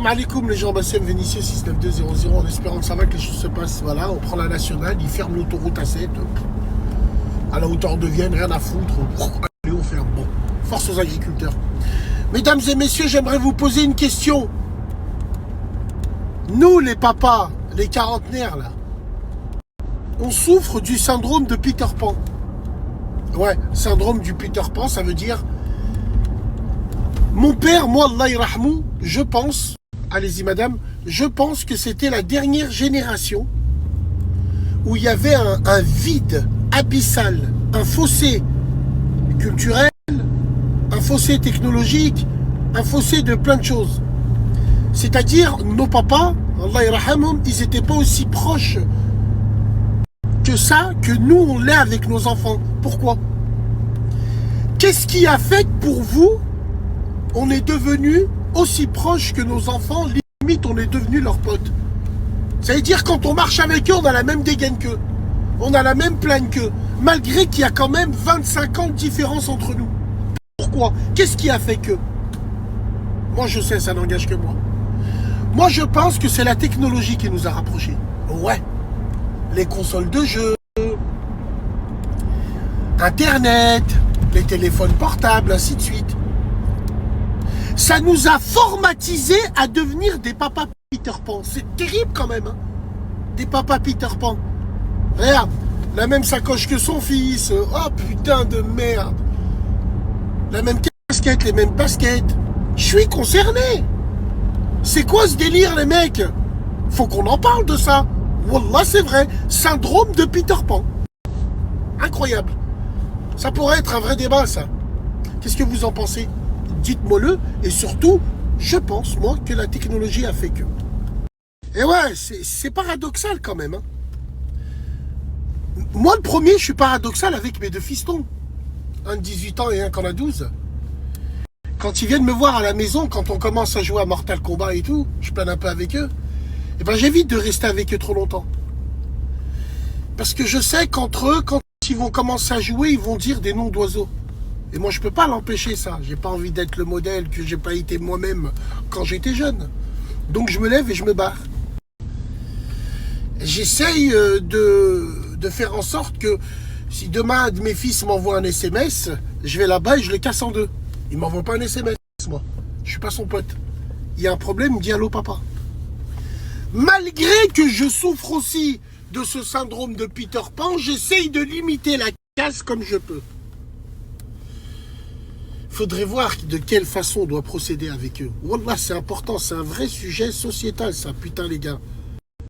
Alaikum les gens, Bassem Vénitieux 69200 en espérant que ça va, que les choses se passent. Voilà, on prend la nationale, il ferme l'autoroute A7 à la hauteur de Vienne, rien à foutre. Allez, on ferme. Bon, force aux agriculteurs. Mesdames et messieurs, j'aimerais vous poser une question. Nous, les papas, les quarantenaires, là, on souffre du syndrome de Peter Pan. Ouais, syndrome du Peter Pan, ça veut dire... Mon père, moi, Allah yarhamou, je pense... Allez-y, madame. Je pense que c'était la dernière génération où il y avait un vide abyssal, un fossé culturel, un fossé technologique, un fossé de plein de choses. C'est-à-dire, nos papas, Allah yarhamhum, ils n'étaient pas aussi proches que ça, que nous, on l'est avec nos enfants. Pourquoi? Qu'est-ce qui a fait que pour vous, on est devenu aussi proche que nos enfants, limite on est devenu leurs potes. Ça veut dire quand on marche avec eux, on a la même dégaine qu'eux. On a la même plagne qu'eux. Malgré qu'il y a quand même 25 ans de différence entre nous. Pourquoi? Qu'est-ce qui a fait que? Moi je sais, ça n'engage que moi. Moi je pense que c'est la technologie qui nous a rapprochés. Ouais. Les consoles de jeux, Internet, les téléphones portables, ainsi de suite. Ça nous a formatisé à devenir des papas Peter Pan. C'est terrible quand même, hein. Des papas Peter Pan. Regarde, la même sacoche que son fils. Oh putain de merde. La même casquette, les mêmes baskets. Je suis concerné. C'est quoi ce délire, les mecs? Faut qu'on en parle de ça. Wallah, c'est vrai. Syndrome de Peter Pan. Incroyable. Ça pourrait être un vrai débat, ça. Qu'est-ce que vous en pensez? Dites-moi-le, et surtout, je pense, moi, que la technologie a fait que. Et ouais, c'est paradoxal quand même. Hein. Moi, le premier, je suis paradoxal avec mes deux fistons. Un de 18 ans et un qui en a 12. Quand ils viennent me voir à la maison, quand on commence à jouer à Mortal Kombat et tout, je plane un peu avec eux, et ben j'évite de rester avec eux trop longtemps. Parce que je sais qu'entre eux, quand ils vont commencer à jouer, ils vont dire des noms d'oiseaux. Et moi, je peux pas l'empêcher, ça. J'ai pas envie d'être le modèle que j'ai pas été moi-même quand j'étais jeune. Donc, je me lève et je me barre. J'essaye de faire en sorte que si demain, un de mes fils m'envoie un SMS, je vais là-bas et je le casse en deux. Il m'envoie pas un SMS, moi. Je suis pas son pote. Il y a un problème, il me dit allô, papa. Malgré que je souffre aussi de ce syndrome de Peter Pan, j'essaye de limiter la casse comme je peux. Faudrait voir de quelle façon on doit procéder avec eux. Wallah, c'est important, c'est un vrai sujet sociétal, ça, putain, les gars.